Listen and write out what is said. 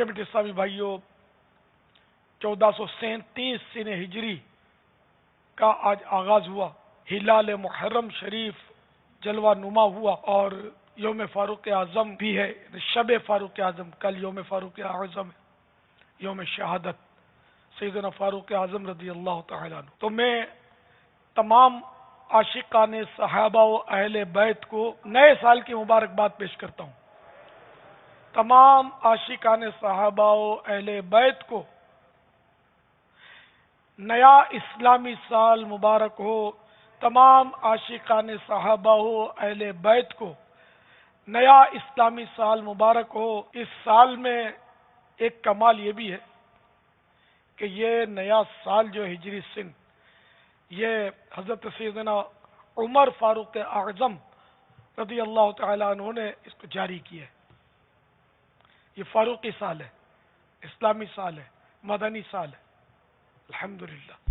میٹھے میٹھے اسلامی بھائیوں، 1437 سن ہجری کا آج آغاز ہوا۔ ہلال محرم شریف جلوہ نما ہوا، اور یوم فاروق اعظم بھی ہے، شب فاروق اعظم۔ کل یوم فاروق اعظم ہے، یوم شہادت سیدنا فاروق اعظم رضی اللہ تعالیٰ عنہ۔ تو میں تمام عاشقان صحابہ و اہل بیت کو نئے سال کی مبارکباد پیش کرتا ہوں۔ تمام عاشقان صحابہ و اہل بیت کو نیا اسلامی سال مبارک ہو۔ تمام عاشقان صحابہ و اہل بیت کو نیا اسلامی سال مبارک ہو۔ اس سال میں ایک کمال یہ بھی ہے کہ یہ نیا سال جو ہجری سن، یہ حضرت سیدنا عمر فاروق اعظم رضی اللہ تعالیٰ عنہ نے اس کو جاری کیا ہے۔ یہ فاروقی سال ہے، اسلامی سال ہے، مدنی سال ہے، الحمدللہ۔